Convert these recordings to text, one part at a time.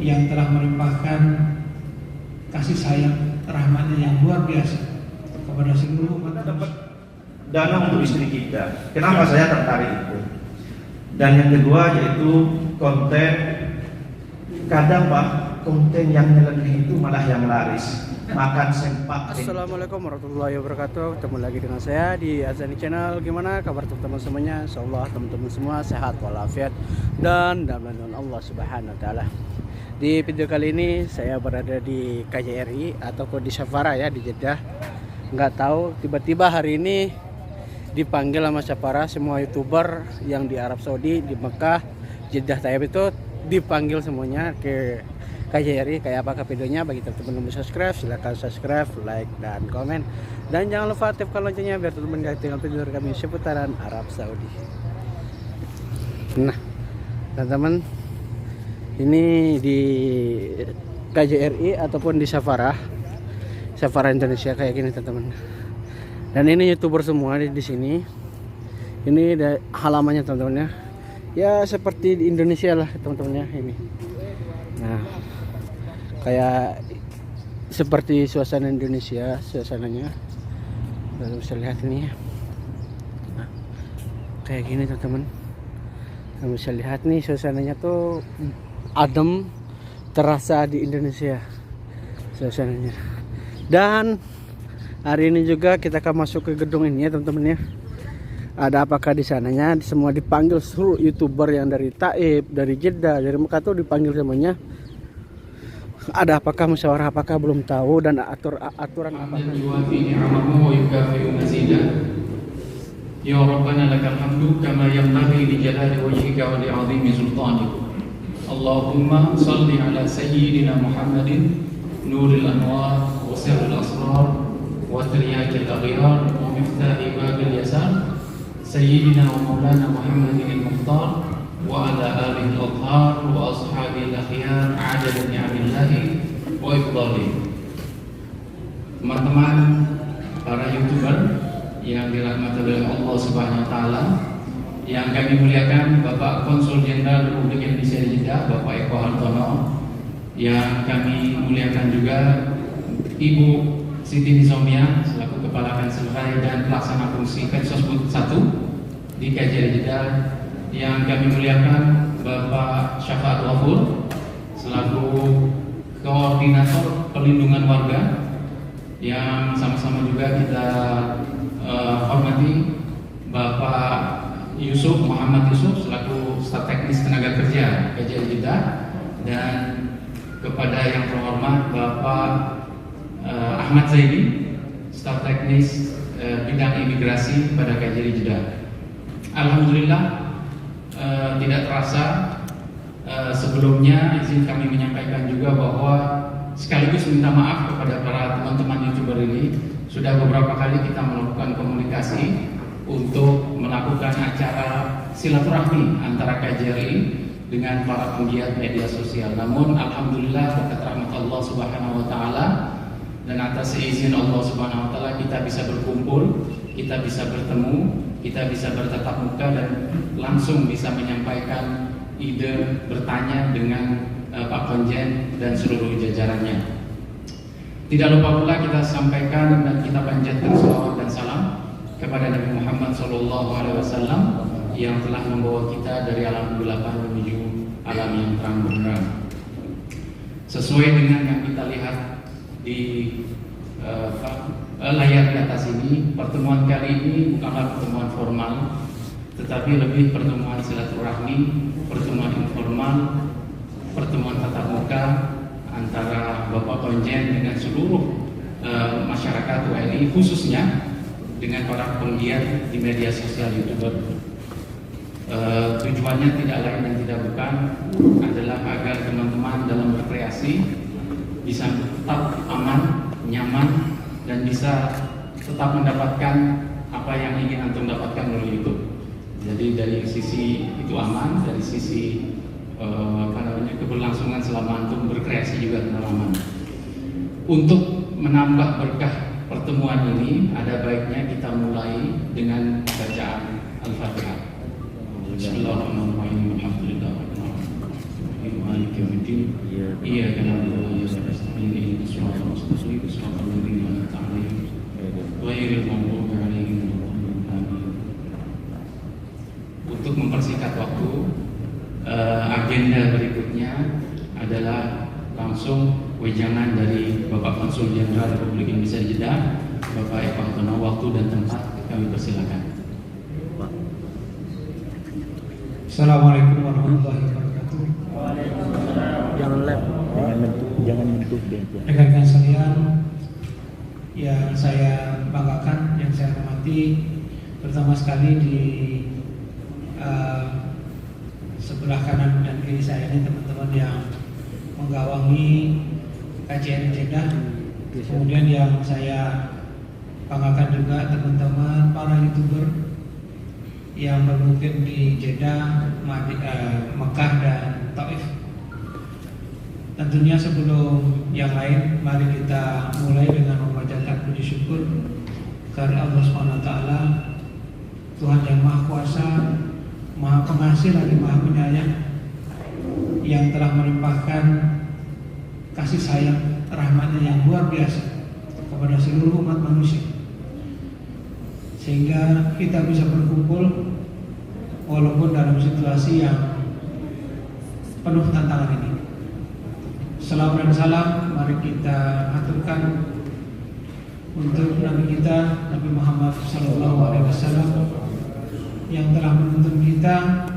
yang telah melimpahkan kasih sayang rahmatnya yang luar biasa kepada seluruh umat dapat dana untuk istri kita. Kenapa saya tertarik itu? Dan yang kedua yaitu konten. Kadang Pak, konten yang nyeleneh itu malah yang laris. Makan sempak. Assalamualaikum warahmatullahi wabarakatuh. Ketemu lagi dengan saya di Azani Channel. Gimana kabar teman-teman semuanya? Insyaallah teman-teman semua sehat walafiat dan dalam lindungan Allah Subhanahu wa taala. Di video kali ini saya berada di KJRI ataupun di Safara ya, di Jeddah. Nggak tahu tiba-tiba hari ini dipanggil sama Safara, semua YouTuber yang di Arab Saudi, di Mekah, Jeddah, Taib itu dipanggil semuanya ke KJRI. Kayak apakah videonya? Bagi teman-teman belum subscribe, silahkan subscribe, like, dan komen. Dan jangan lupa aktifkan loncengnya biar teman-teman gak ketinggalan video dari kami seputaran Arab Saudi. Nah teman-teman, ini di KJRI ataupun di Safara Indonesia kayak gini teman-teman. Dan ini YouTuber semua di sini. Ini halamannya teman-teman ya. Ya seperti di Indonesia lah teman-teman ya ini. Nah, kayak seperti suasana Indonesia, suasananya. Lalu bisa lihat ini ya. Nah, kayak gini teman-teman. Kamu bisa lihat nih suasananya tuh adem, terasa di Indonesia suasananya. Dan hari ini juga kita akan masuk ke gedung ini ya teman-teman ya. Ada apakah di sananya? Semua dipanggil seluruh YouTuber yang dari Taib, dari Jeddah, dari Mekah tuh dipanggil semuanya. Ada apakah musyawarah, apakah belum tahu, dan aturan apa? Ya Rabbana lakal hamdu kama yanbaghi li jalali wajhika wa li 'azimi sultanik. Allahumma salli ala sayyidina Muhammadin nuril anwar wa sirril asrar wa tiryakil aghyar wa miftahi babil yasar sayyidina wa maulana Muhammadin al-Mukhtar wa ala alihi al-athhar wa ashabihi al-akhyar adada ni'amillahi wa ifdalihi. Teman-teman para YouTuber yang dirahmati oleh Allah Subhanahu wa taala, yang kami muliakan Bapak Konsul Jenderal Republik Indonesia di Jeddah, Bapak Eko Hartono, yang kami muliakan juga Ibu Siti Nizomia selaku Kepala Kanselir dan Pelaksana Fungsi Pensosbud 1 di KJRI Jeddah, yang kami muliakan Bapak Syafaat Wafur selaku Koordinator Pelindungan Warga, yang sama-sama juga kita hormati Bapak Muhammad Yusuf selaku Staf Teknis Tenaga Kerja KJRI Jeddah, dan kepada yang terhormat Bapak Ahmad Zaidi, Staf Teknis Bidang Imigrasi pada KJRI Jeddah. Alhamdulillah, tidak terasa sebelumnya izin kami menyampaikan juga bahwa sekaligus minta maaf kepada para teman-teman YouTuber ini. Sudah beberapa kali kita melakukan komunikasi untuk melakukan acara silaturahmi antara KJRI dengan para penggiat media sosial. Namun alhamdulillah berkat rahmat Allah Subhanahu wa taala dan atas izin Allah Subhanahu wa taala kita bisa berkumpul, kita bisa bertemu, kita bisa bertatap muka dan langsung bisa menyampaikan ide, bertanya dengan Pak Konjen dan seluruh jajarannya. Tidak lupa pula kita sampaikan dan kita panjatkan salawat dan salam kepada Nabi Muhammad SAW yang telah membawa kita dari alam kegelapan menuju alam yang terang benderang. Sesuai dengan yang kita lihat di layar di atas ini, pertemuan kali ini bukanlah pertemuan formal, tetapi lebih pertemuan silaturahmi, pertemuan informal, pertemuan tatap muka antara Bapak Konjen dengan seluruh masyarakat WNI, khususnya dengan para penggiat di media sosial YouTuber. Tujuannya tidak lain dan tidak bukan adalah agar teman-teman dalam berkreasi bisa tetap aman, nyaman, dan bisa tetap mendapatkan apa yang ingin antum dapatkan melalui YouTube. Jadi dari sisi itu aman, dari sisi keberlangsungan selama antum berkreasi juga aman. Untuk menambah berkah pertemuan ini, ada baiknya kita mulai dengan bacaan Al-Fatihah. Bismillahirrahmanirrahim. Alhamdulillah. Maliki yaumiddin. Iyyaka na'budu wa iyyaka nasta'in. Ihdinas siratal mustaqim. Siratal ladzina an'amta 'alaihim ghairil maghdubi 'alaihim waladdallin. Amin. Untuk mempersingkat waktu, agenda berikutnya adalah langsung wejangan dari Bapak Konsul Jenderal Republik Indonesia Jeddah, Bapak Eko Hartono. Waktu dan tempat kami persilakan. Assalamualaikum warahmatullahi wabarakatuh. Jangan mentuh Rekan-rekan sekalian yang saya banggakan, yang saya hormati, terutama sekali di sebelah kanan dan kiri saya ini teman-teman yang menggawangi KJRI Jeddah. Kemudian yang saya banggakan juga teman-teman para YouTuber yang bermukim di Jeddah, Mekah dan Taif. Tentunya sebelum yang lain, mari kita mulai dengan memanjatkan puji syukur kepada Allah SWT, Tuhan yang Maha Kuasa, Maha Pengasih lagi Maha Penyayang, yang telah melimpahkan kasih sayang rahmatnya yang luar biasa kepada seluruh umat manusia, sehingga kita bisa berkumpul walaupun dalam situasi yang penuh tantangan ini. Salam dan salam mari kita aturkan untuk Nabi kita, Nabi Muhammad SAW, yang telah menuntun kita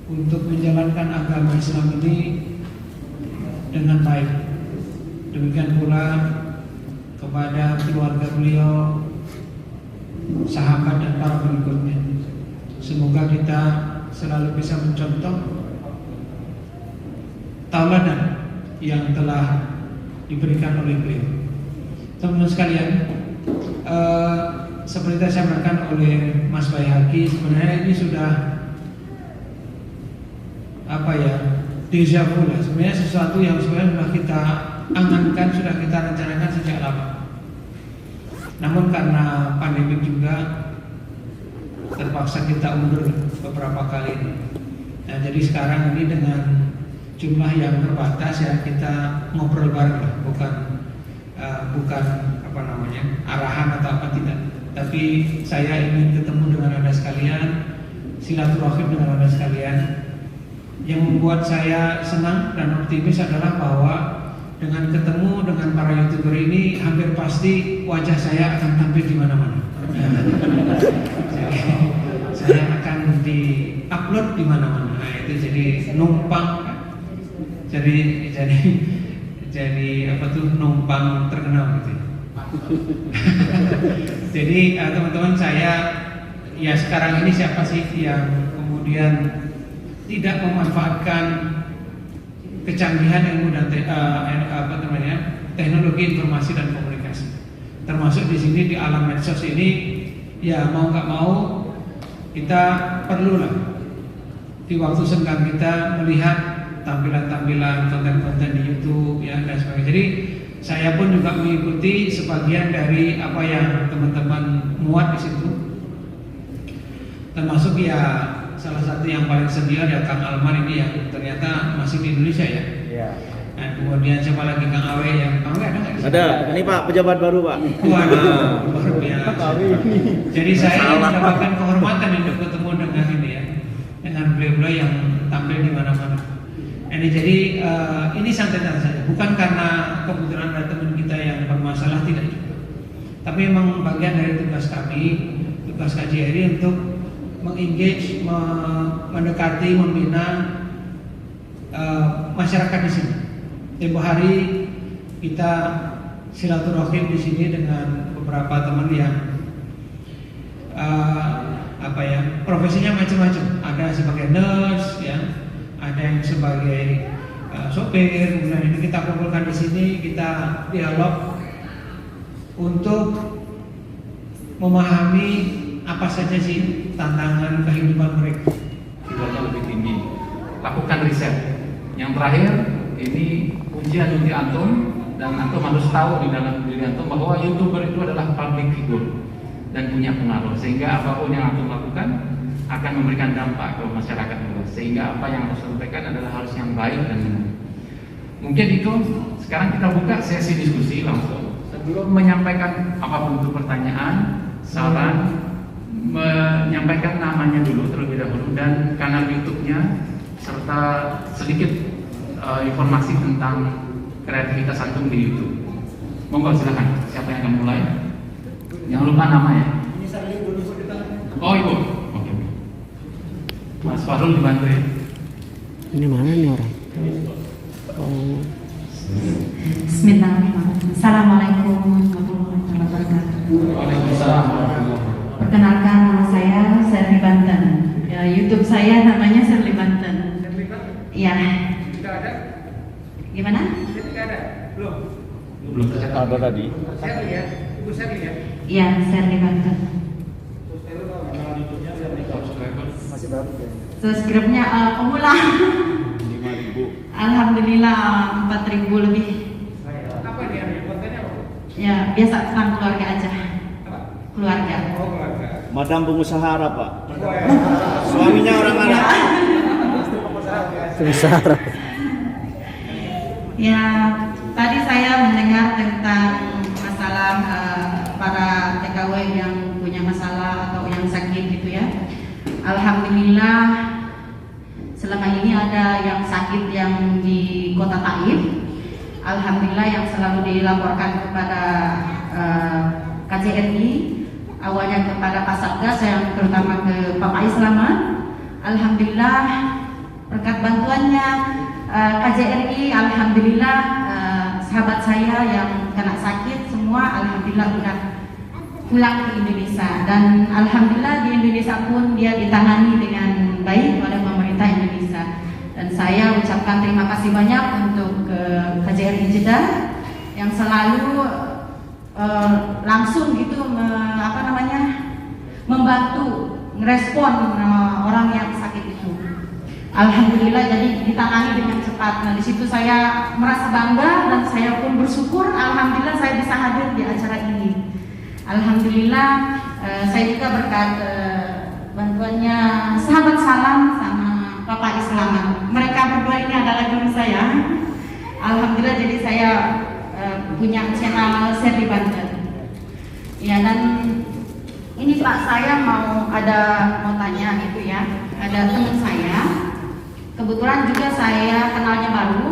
untuk menjalankan agama Islam ini dengan baik. Demikian pula kepada keluarga beliau, sahabat dan para pengikutnya. Semoga kita selalu bisa mencontoh tauladan yang telah diberikan oleh beliau. Teman-teman sekalian, seperti yang saya sampaikan oleh Mas Bayhaqi, sebenarnya ini sudah déjà vu lah. Sebenarnya sesuatu yang sebenarnya sudah kita angankan, sudah kita rencanakan sejak lama. Namun karena pandemi juga terpaksa kita undur beberapa kali. Nah, jadi sekarang ini dengan jumlah yang terbatas ya kita ngobrol bareng lah, bukan arahan atau apa, tidak. Tapi saya ingin ketemu dengan Anda sekalian, silaturahim dengan Anda sekalian. Yang membuat saya senang dan optimis adalah bahwa dengan ketemu dengan para YouTuber ini hampir pasti wajah saya akan tampil di mana-mana. Saya akan di-upload di mana-mana. Nah, itu jadi numpang, jadi numpang terkenal gitu. Jadi teman-teman, saya ya sekarang ini siapa sih yang kemudian tidak memanfaatkan kecanggihan ilmu dan teknologi informasi dan komunikasi, termasuk di sini di alam medsos ini. Ya mau nggak mau kita perlulah di waktu senggang kita melihat tampilan-tampilan konten-konten di YouTube ya dan sebagainya. Jadi saya pun juga mengikuti sebagian dari apa yang teman-teman muat di situ, termasuk ya salah satu yang paling senior ya Kang Alman ini yang ternyata masih di Indonesia ya. Iya. Nah, kemudian siapa lagi, Kang Awe yang Kang Awe ada nggak? Ada, ini Pak pejabat baru Pak. Waduh, luar biasa. Jadi saya mendapatkan kehormatan untuk ketemu dengan ini ya, dengan beliau-beliau yang tampil di mana-mana. Ini jadi ini santai-santai saja, bukan karena kebetulan ada teman kita yang bermasalah, tidak juga. Tapi memang bagian dari tugas kami, tugas KJRI untuk mengengage, mendekati, membina masyarakat di sini. Tempoh hari kita silaturahim di sini dengan beberapa teman yang profesinya macam-macam. Ada sebagai nurse, ya, ada yang sebagai sopir. Kemudian ini kita kumpulkan di sini, kita dialog untuk memahami apa saja sih tantangan kehidupan mereka. Sifatnya lebih tinggi. Lakukan riset. Yang terakhir, ini ujian untuk antum, dan antum harus tahu di dalam diri antum bahwa YouTuber itu adalah public figure dan punya pengaruh, sehingga apapun yang antum lakukan akan memberikan dampak ke masyarakat luas, sehingga apa yang harus disampaikan adalah harus yang baik dan benar. Mungkin itu sekarang kita buka sesi diskusi langsung. Sebelum menyampaikan apapun itu pertanyaan, saran, menyampaikan namanya dulu terlebih dahulu dan kanal YouTube-nya serta sedikit informasi tentang kreativitas antum di YouTube. Monggo silakan. Siapa yang akan mulai? Jangan lupa nama ya. Oh ibu. Oke. Mas Farul dibantu ya. Ini mana nih orang? Oh. Bismillahirrahmanirrahim. Assalamualaikum warahmatullahi wabarakatuh. Waalaikumsalam. Perkenalkan, nama saya Serli Banten. Ya, YouTube saya namanya Serli Banten. Iya. Tidak ada? Gimana? Tidak ada? Belum? Belum tercatat. Ada tadi. Saya lihat, Ibu saya lihat. Iya, Serli Banten. Masih baru ya. Subscribe-nya pemula. 5.000. Alhamdulillah 4.000 lebih. Apa dia? Kontennya apa? Ya, biasa tentang keluarga aja. Apa? Keluarga. Oh, keluarga. Madam pengusaha Arab, Pak. Oh, ya. Suaminya orang Arab. Besar. Ya, tadi saya mendengar tentang masalah para TKW yang punya masalah atau yang sakit gitu ya. Alhamdulillah selama ini ada yang sakit yang di Kota Taif. Alhamdulillah yang selalu dilaporkan kepada KJRI, awalnya kepada Pak Satgas yang terutama ke Bapak Islamat. Alhamdulillah berkat bantuannya KJRI, alhamdulillah sahabat saya yang kena sakit semua alhamdulillah udah pulang ke Indonesia, dan alhamdulillah di Indonesia pun dia ditangani dengan baik oleh pemerintah Indonesia. Dan saya ucapkan terima kasih banyak untuk KJRI Jeddah yang selalu langsung gitu membantu merespon orang yang sakit itu. Alhamdulillah jadi ditangani dengan cepat. Nah di situ saya merasa bangga dan saya pun bersyukur. Alhamdulillah saya bisa hadir di acara ini. Alhamdulillah saya juga berkat bantuannya sahabat salam sama Bapak Islamat. Mereka berdua ini adalah guru saya. Alhamdulillah jadi saya punya channel Serli Banten. Ya, dan ini Pak, saya mau tanya gitu ya. Ada teman saya, kebetulan juga saya kenalnya baru,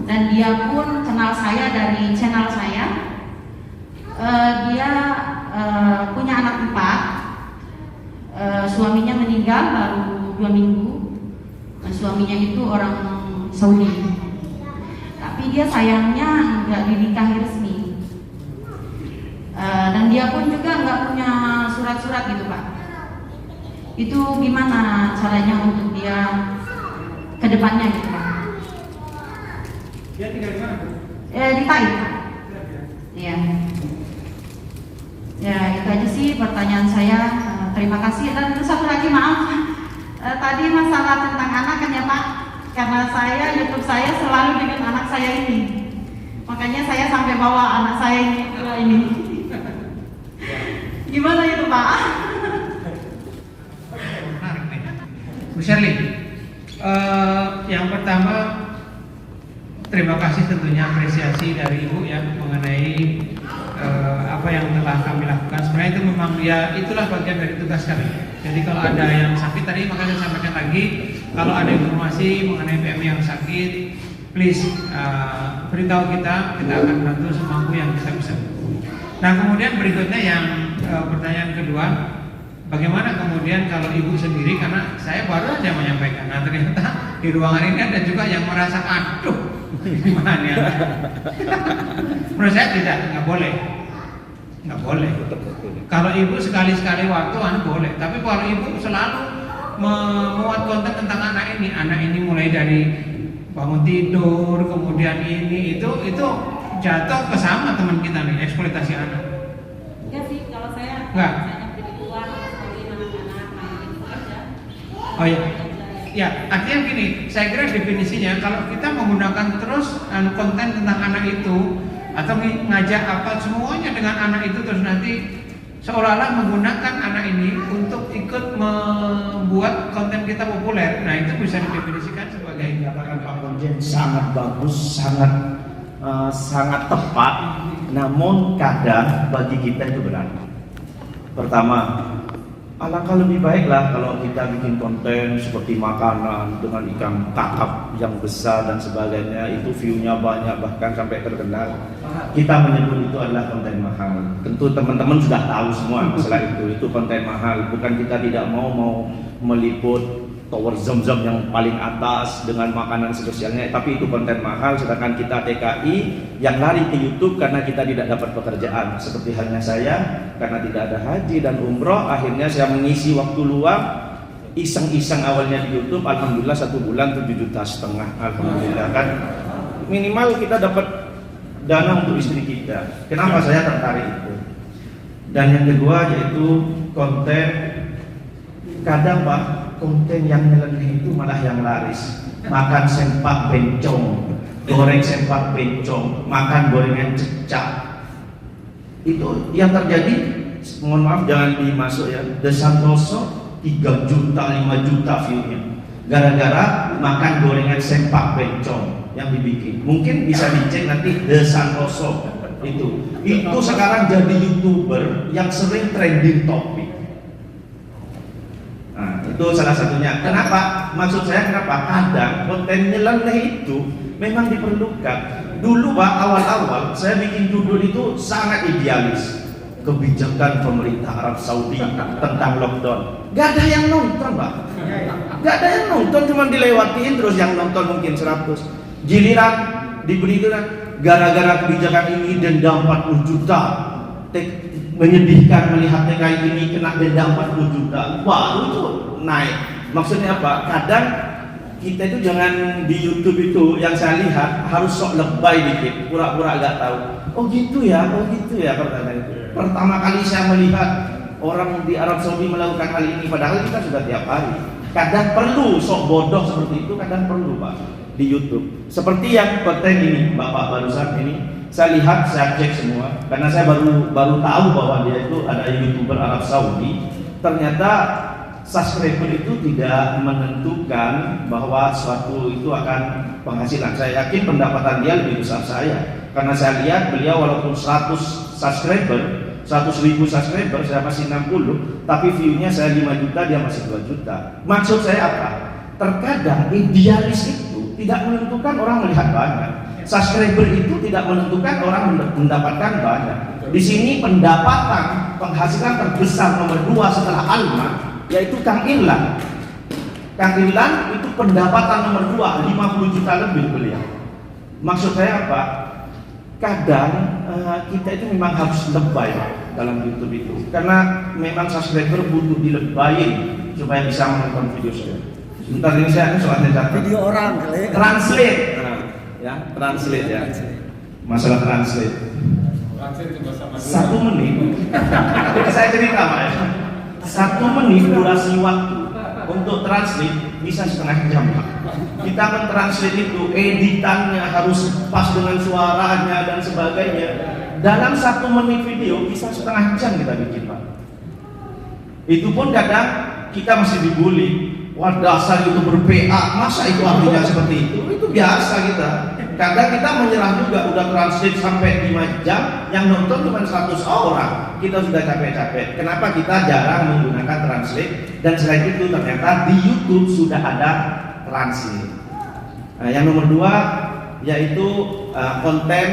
dan dia pun kenal saya dari channel saya. Dia punya anak 4, suaminya meninggal baru 2 minggu. Suaminya itu orang Saudi, tapi dia sayangnya nggak dinikahi resmi. Dan dia pun juga nggak punya surat-surat gitu Pak. Itu gimana caranya untuk dia ke depannya gitu Pak? Dia tinggal di mana? Di Taif. Iya. Ya itu aja sih pertanyaan saya. Terima kasih. Dan satu lagi maaf, tadi masalah tentang anak kan ya Pak, karena saya YouTube saya selalu dengan anak saya ini, makanya saya sampai bawa anak saya ini. Gimana itu Pak? Menarik nih. Bu Shirley, yang pertama terima kasih tentunya apresiasi dari Ibu ya mengenai apa yang telah kami lakukan. Sebenarnya itu memang ya itulah bagian dari tugas kami. Jadi kalau ada yang sakit tadi makanya saya sampaikan lagi, kalau ada informasi mengenai PMI yang sakit, please beritahu kita akan bantu semampu yang kita bisa. Nah kemudian berikutnya yang pertanyaan kedua, bagaimana kemudian kalau Ibu sendiri, karena saya baru saja menyampaikan, nah ternyata di ruangan ini ada juga yang merasa aduh gimana ya. Menurut saya nggak boleh. Kalau Ibu sekali-sekali waktu boleh, tapi kalau Ibu selalu memuat konten tentang anak ini mulai dari bangun tidur, kemudian ini itu jatuh ke sama teman kita nih, eksploitasi anak. Ya sih, kalau saya Enggak. di luar seperti anak-anak itu aja. Oh iya. Ya, artinya gini, saya kira definisinya kalau kita menggunakan terus konten tentang anak itu atau ngajak apa semuanya dengan anak itu terus nanti seolah-olah menggunakan anak ini untuk ikut membuat konten kita populer. Nah, itu bisa didefinisikan sebagai Dikatakan Pak Konjen sangat bagus, sangat tepat, namun kadang bagi kita itu berat. Pertama, alangkah lebih baiklah kalau kita bikin konten seperti makanan dengan ikan kakap yang besar dan sebagainya, itu view-nya banyak bahkan sampai terkenal. Kita menyebut itu adalah konten mahal. Tentu teman-teman sudah tahu semua masalah itu konten mahal. Bukan kita tidak mau meliput tower Zam-Zam yang paling atas dengan makanan spesialnya, tapi itu konten mahal. Sedangkan kita TKI yang lari ke YouTube karena kita tidak dapat pekerjaan, seperti halnya saya, karena tidak ada haji dan umroh, akhirnya saya mengisi waktu luang iseng-iseng awalnya di YouTube. Alhamdulillah 1 bulan 7,5 juta, alhamdulillah kan. Minimal kita dapat dana untuk istri kita. Kenapa saya tertarik itu? Dan yang kedua yaitu konten, kadang Pak, konten yang nyeleneh itu malah yang laris. Makan sempak bencong, goreng sempak bencong, makan gorengan cecak. Itu yang terjadi, mohon maaf jangan dimasuk ya, The Santoso 3 juta, 5 juta view-nya gara-gara makan gorengan sempak bencong yang dibikin. Mungkin bisa dicek nanti The Santoso itu sekarang jadi YouTuber yang sering trending topik. Nah, itu salah satunya. Kenapa? Maksud saya kenapa? Kadang konten nyeleneh itu memang diperlukan. Dulu Pak, awal-awal saya bikin judul itu sangat idealis. Kebijakan pemerintah Arab Saudi tentang lockdown. Gak ada yang nonton Pak. Gak ada yang nonton, cuma dilewatin terus, yang nonton mungkin 100. Giliran diberikan gara-gara kebijakan ini denda 40 juta. Menyedihkan melihat TKI ini kena denda 40 juta, baru itu naik. Maksudnya apa? Kadang kita itu jangan di YouTube itu yang saya lihat harus sok lebay dikit, pura-pura agak tahu. Oh gitu ya pertanyaan itu. Pertama kali saya melihat orang di Arab Saudi melakukan hal ini, padahal kita sudah tiap hari. Kadang perlu sok bodoh seperti itu, kadang perlu Pak di YouTube. Seperti yang konten ini Bapak barusan ini. Saya lihat, saya cek semua, karena saya baru tahu bahwa dia itu ada YouTuber Arab Saudi. Ternyata subscriber itu tidak menentukan bahwa suatu itu akan penghasilan. Saya yakin pendapatan dia lebih besar saya, karena saya lihat beliau walaupun 100 subscriber, 100.000 subscriber, saya masih 60, tapi view-nya saya 5 juta, dia masih 2 juta. Maksud saya apa? Terkadang idealis itu tidak menentukan orang melihat banyak. Subscriber itu tidak menentukan orang mendapatkan banyak. Di sini pendapatan penghasilan terbesar nomor 2 setelah Alma yaitu Kang Illan. Kang Illan itu pendapatan nomor 2, 50 juta lebih beliau. Maksud saya apa? Kadang kita itu memang harus lebay dalam YouTube itu, karena memang subscriber butuh dilebayin supaya bisa menonton video saya. Sebentar ini saya soalnya catat. Video orang kali. Translate. Ya, translate ya. Masalah translate. 1 menit. Saya cerita Pak ya. 1 menit durasi waktu untuk translate bisa setengah jam Pak. Kita mentranslate itu editannya harus pas dengan suaranya dan sebagainya. Dalam 1 menit video bisa setengah jam kita bikin Pak. Itu pun kadang kita masih dibully. Wah dasar itu ber-PA, masa itu artinya seperti itu? Itu biasa kita. Kadang kita menyerah juga, udah translate sampai 5 jam, yang nonton cuma 100 orang. Kita sudah capek-capek. Kenapa kita jarang menggunakan translate? Dan selain itu ternyata di YouTube sudah ada translate. Nah, yang nomor 2 yaitu konten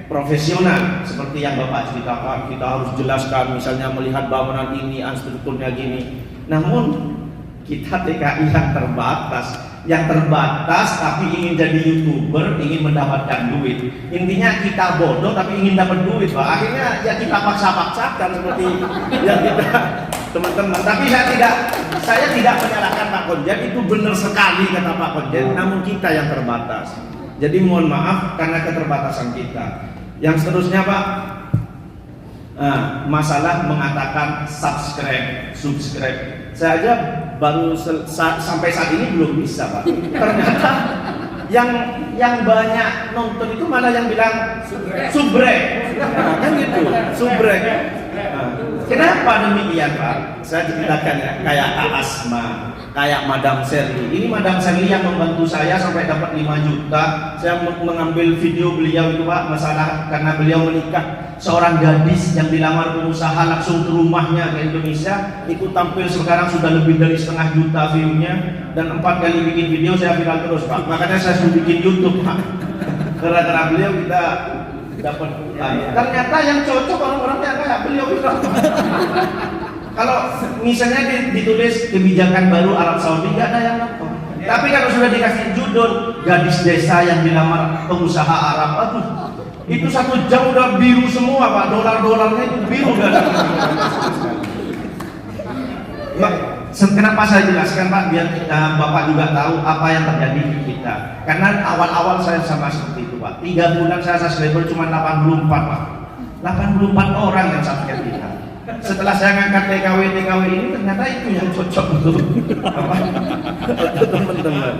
profesional seperti yang Bapak ceritakan. Kita harus jelaskan, misalnya melihat bangunan ini, strukturnya gini. Namun kita TKI yang terbatas tapi ingin jadi YouTuber, ingin mendapatkan duit. Intinya kita bodoh tapi ingin dapat duit Pak. Akhirnya ya kita paksa-paksakan seperti yang kita teman-teman. Tapi saya tidak menyalahkan Pak Konjen, itu benar sekali kata Pak Konjen, namun kita yang terbatas. Jadi mohon maaf karena keterbatasan kita. Yang seterusnya Pak, masalah mengatakan subscribe. Saya aja baru sampai saat ini belum bisa Pak. Ternyata yang banyak nonton itu malah yang bilang subrek. Kan gitu, subrek. Kenapa demikian Pak? Saya ceritakan ya, kayak Kak Asma, kayak Madam Sherly. Ini Madam Sherly yang membantu saya sampai dapat 5 juta. Saya mengambil video beliau itu Pak, masalah karena beliau menikah seorang gadis yang dilamar pengusaha langsung ke rumahnya ke Indonesia. Ikut tampil sekarang sudah lebih dari 1,5 juta view-nya, dan 4 kali bikin video saya viral terus Pak. Makanya saya sudah bikin YouTube Pak. Gara-gara beliau kita dapat. Ternyata yang cocok orang-orangnya kayak beliau itu. Kalau misalnya ditulis kebijakan baru Arab Saudi, nggak ada yang nonton. Tapi kalau sudah dikasih judul gadis desa yang dilamar pengusaha Arab, aduh, itu 1 jam udah biru semua Pak, dolar-dolarnya itu biru kan. Kenapa saya jelaskan Pak, biar Bapak juga tahu apa yang terjadi di kita. Karena awal-awal saya sama seperti itu Pak. 3 bulan saya subscriber cuma 84 Pak. 84 orang yang subscribe kita. Setelah saya ngangkat TKW ini, ternyata itu yang cocok untuk teman-teman.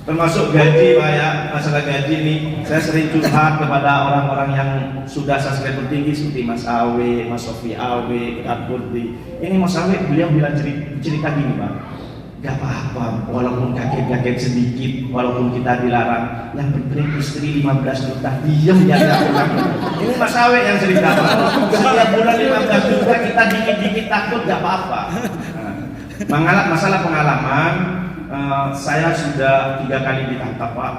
Termasuk gaji Pak ya, masalah gaji nih, saya sering curhat kepada orang-orang yang sudah subscriber tinggi seperti Mas Awe, Mas Sofi Awe, Kak Putri. Ini Mas Awe, beliau bilang cerita gini Pak, gak apa-apa, walaupun kaget-kaget sedikit, walaupun kita dilarang, yang penting istri 15 juta, diem jaga pulang. Ini Mas Awe yang cerita Pak, setiap bulan 15 juta kita dikit-dikit takut, gak apa-apa. Masalah pengalaman, saya sudah 3 kali ditangkap Pak.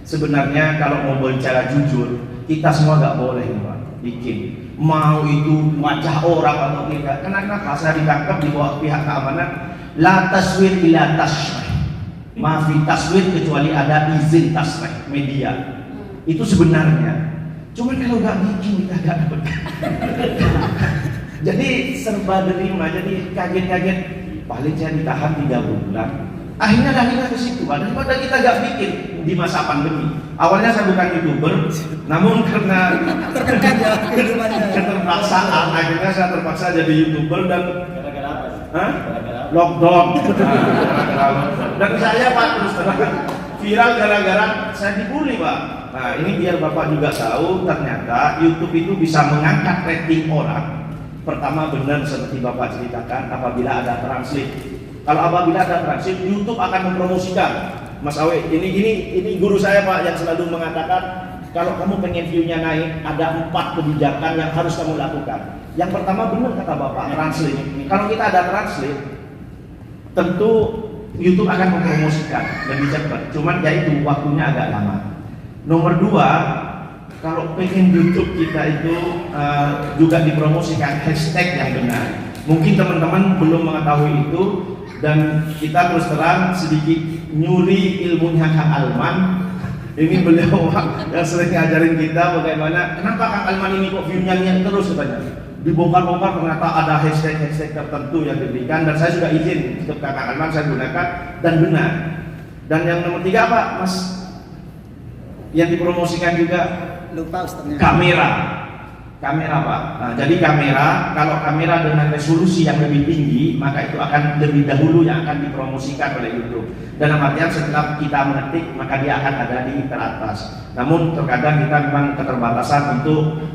Sebenarnya kalau mau bicara jujur, kita semua gak boleh Pak bikin, mau itu wajah orang atau tidak. Kenapa saya ditangkap di bawah pihak keamanan? La taswir ila tashrih, maafi taswir kecuali ada izin tashrih media. Itu sebenarnya. Cuma kalau gak bikin kita gak dapat. Jadi serba derima, jadi kaget-kaget. Paling saya ditahan 3 bulan. Akhirnya lahirnya ke situ. Daripada kita gak bikin di masa pandemi. Awalnya saya bukan YouTuber, namun karena keterpaksaan, akhirnya saya terpaksa jadi YouTuber dan lockdown. Dan saya Pak terus terang viral gara-gara saya dibully Pak. Nah ini biar Bapak juga tahu, ternyata YouTube itu bisa mengangkat rating orang. Pertama benar seperti Bapak ceritakan, apabila ada translate. Kalau apabila ada translate, YouTube akan mempromosikan. Mas Awe, ini guru saya Pak yang selalu mengatakan, kalau kamu pengen view-nya naik, ada 4 kebijakan yang harus kamu lakukan. Yang pertama benar kata Bapak, translate. Kalau kita ada translate, tentu YouTube akan mempromosikan lebih cepat. Cuman ya itu waktunya agak lama. Nomor 2, kalau pengen YouTube kita itu juga dipromosikan hashtag yang benar. Mungkin teman-teman belum mengetahui itu, dan kita terus terang sedikit nyuri ilmunya Kang Alman. Ini beliau yang sering ngajarin kita bagaimana, kenapa Kang Alman ini kok view-nya naik terus katanya. Dibongkar-bongkar ternyata ada hashtag-hashtag tertentu yang diberikan, dan saya juga izin untuk Kang Alman saya gunakan dan benar. Dan yang nomor 3 apa Mas? Yang dipromosikan juga lupa Ustaznya. Kamera Pak. Nah, jadi kamera, kalau kamera dengan resolusi yang lebih tinggi, maka itu akan lebih dahulu yang akan dipromosikan oleh YouTube. Dalam artian setelah kita mengetik, maka dia akan ada di teratas. Namun terkadang kita memang keterbatasan untuk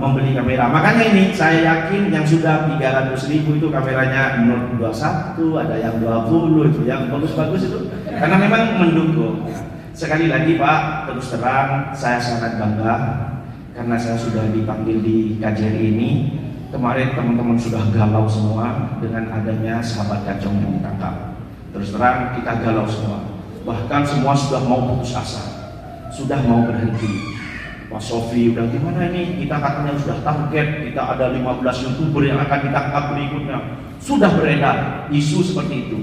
membeli kamera. Makanya ini saya yakin yang sudah 300.000 itu kameranya Note 21, ada yang 20 itu, yang bagus-bagus itu. Karena memang mendukung. Sekali lagi Pak, terus terang saya sangat bangga karena saya sudah dipanggil di KJRI ini. Kemarin teman-teman sudah galau semua dengan adanya sahabat Kacong yang ditangkap. Terus terang kita galau semua. Bahkan semua sudah mau putus asa, sudah mau berhenti. Mas Sofi udah gimana ini? Kita katanya sudah target, kita ada 15 YouTuber yang akan ditangkap berikutnya. Sudah beredar isu seperti itu.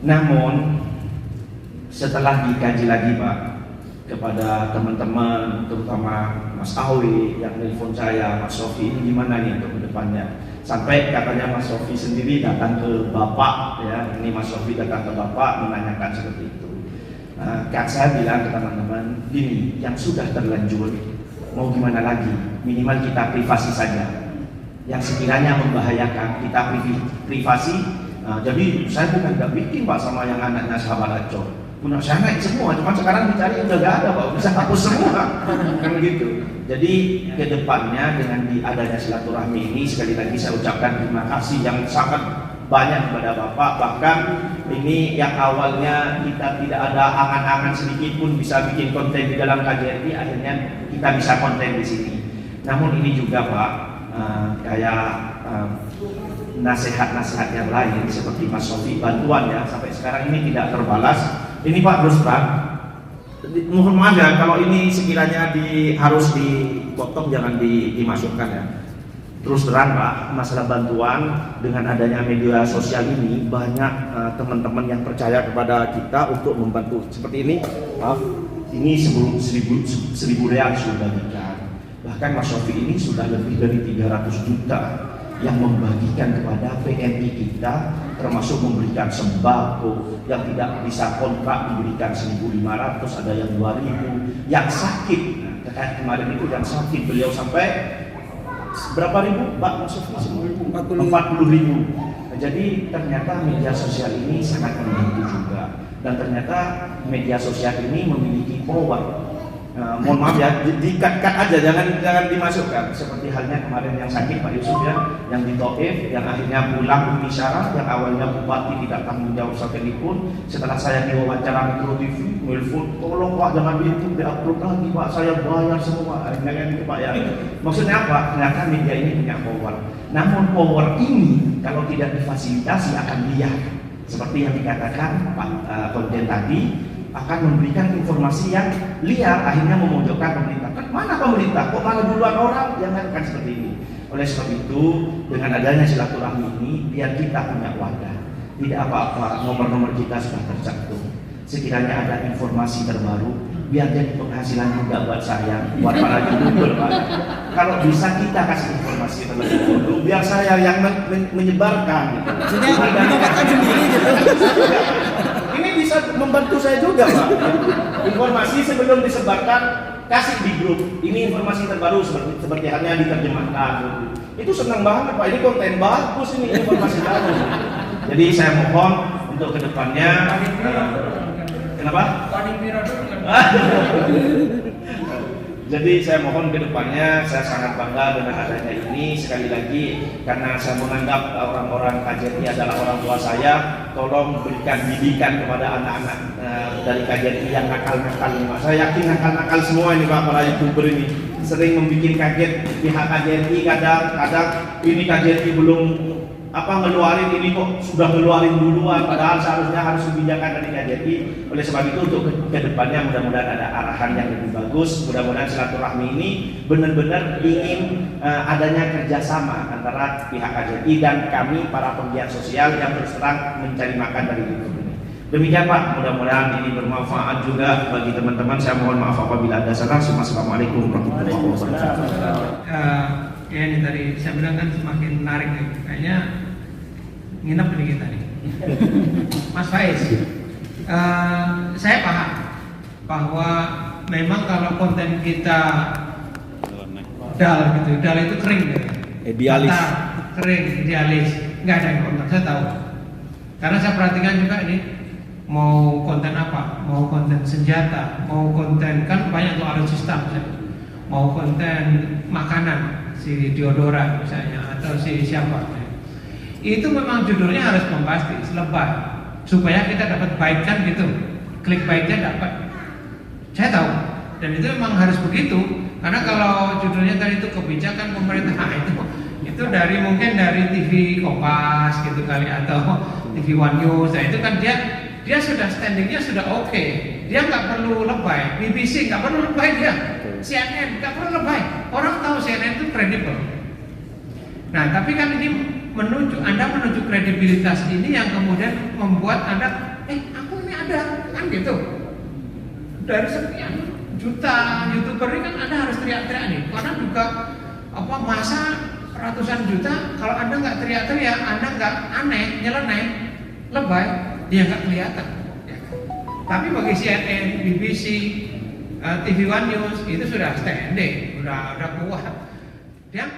Namun setelah dikaji lagi Pak, kepada teman-teman, terutama Mas Awi yang telepon saya, Mas Sofi ini gimana nih untuk kedepannya? Sampai katanya Mas Sofi sendiri datang ke Bapak, ya, ini Mas Sofi datang ke Bapak menanyakan seperti itu. Kan saya bilang ke teman-teman, ini yang sudah terlanjur, mau gimana lagi? Minimal kita privasi saja. Yang sekiranya membahayakan kita privasi. Jadi saya bukan nggak bikin Pak sama yang anaknya sahabat Acong. Punya saya naik semua, cuma sekarang dicari udah gak ada Pak, bisa hapus semua kan gitu. Jadi kedepannya dengan adanya silaturahmi ini sekali lagi saya ucapkan terima kasih yang sangat banyak kepada Bapak. Bahkan ini yang awalnya kita tidak ada angan-angan sedikit pun bisa bikin konten di dalam KJRI, akhirnya kita bisa konten di sini. Namun ini juga Pak, kayak nasihat-nasihat yang lain seperti Mas Sofi bantuan ya sampai sekarang ini tidak terbalas. Ini Pak terus terang, mohon maaf ya kalau ini sekiranya harus dipotong jangan dimasukkan ya. Terus terang Pak, masalah bantuan dengan adanya media sosial ini banyak teman-teman yang percaya kepada kita untuk membantu. Seperti ini, maaf, ini 1000 real sudah bagikan. Bahkan Mas Sofi ini sudah lebih dari 300 juta yang membagikan kepada PMI kita, termasuk memberikan sembako yang tidak bisa kontrak diberikan 1.500, ada yang 2.000, yang sakit. Nah, kemarin itu yang sakit beliau sampai berapa ribu Pak? Maksudnya 40.000. Nah, jadi ternyata media sosial ini sangat membantu juga, dan ternyata media sosial ini memiliki power. Mohon maaf ya, di-cut aja, jangan dimasukkan. Seperti halnya kemarin yang sakit Pak Yusuf ya, yang di Taif, yang akhirnya pulang bicara, yang awalnya bupati tidak tanggung jawab sekalipun. Setelah saya diwawancara Metro TV, telepon, tolong Pak jangan itu di-upload lagi Pak, saya bayar semua. Akhirnya kan itu Pak ya. Maksudnya apa? Ternyata media ini punya power. Namun power ini kalau tidak difasilitasi akan liar. Seperti yang dikatakan Pak konten tadi, akan memberikan informasi yang liar, akhirnya memojokkan pemerintah. Kan mana pemerintah? Kok malah duluan orang? Jangan kan seperti ini. Oleh sebab itu, dengan adanya silaturahmi ini, biar kita punya wadah. Tidak apa-apa, nomor-nomor kita sudah tercantum. Sekiranya ada informasi terbaru, biar jadi penghasilan juga buat saya, buat para youtuber Pak. Kalau bisa kita kasih informasi terlebih dahulu, biar saya yang menyebarkan. Jadi mendapatkan sendiri gitu. Ini bisa membantu saya juga Pak. Informasi sebelum disebarkan kasih di grup. Ini informasi terbaru seperti halnya diterjemahkan. Itu senang banget Pak. Ini konten bagus, ini informasi baru. Jadi saya mohon untuk kedepannya. Kenapa? Jadi saya mohon kedepannya, saya sangat bangga dengan adanya ini. Sekali lagi, karena saya menganggap orang-orang KJRI adalah orang tua saya, tolong berikan didikan kepada anak-anak dari KJRI yang nakal-nakal ini Pak. Saya yakin nakal-nakal semua ini Pak, para youtuber ini sering membuat kaget pihak KJRI. Kadang-kadang ini KJRI belum ngeluarin ini kok sudah ngeluarin duluan, padahal seharusnya harus kebijakan dari KJRI. Oleh sebab itu untuk kedepannya mudah-mudahan ada arahan yang lebih bagus. Mudah-mudahan silaturahmi ini benar-benar ingin adanya kerjasama antara pihak KJRI dan kami para penggiat sosial yang terus terang mencari makan dari YouTube ini. Demikian Pak, mudah-mudahan ini bermanfaat juga bagi teman-teman. Saya mohon maaf apabila ada salah. Assalamualaikum warahmatullahi wabarakatuh. Ya ini tadi saya bilang kan semakin menarik nih, kayaknya nginep ini kita nih. Mas Faiz, saya paham bahwa memang kalau konten kita dal itu kering gitu. Idealis. Kering, idealis, nggak ada yang konten, saya tahu. Karena saya perhatikan juga ini, mau konten apa, mau konten senjata, mau konten kan banyak tuh alutsista misalnya, mau konten makanan. Si Diodora misalnya atau si siapa itu memang judulnya harus bombastis, lebay supaya kita dapat baikkan gitu, klik baiknya dapat. Saya tahu dan itu memang harus begitu, karena kalau judulnya tadi itu kebijakan pemerintah itu dari mungkin dari TV Kompas gitu kali atau TV One News, nah itu kan dia sudah standingnya sudah oke. Dia nggak perlu lebay, BBC nggak perlu lebay dia, CNN nggak perlu lebay. Orang tahu CNN itu kredibel. Nah, tapi kan ini Anda menuju kredibilitas ini yang kemudian membuat Anda, aku ini ada kan gitu. Dari sekian juta YouTuber ini kan Anda harus teriak-teriak nih, karena juga masa ratusan juta. Kalau Anda nggak teriak-teriak, Anda nggak aneh, nyeleneh, lebay, dia nggak kelihatan. Tapi bagi CNN, BBC, TV One News itu sudah standing, udah kuat. Dia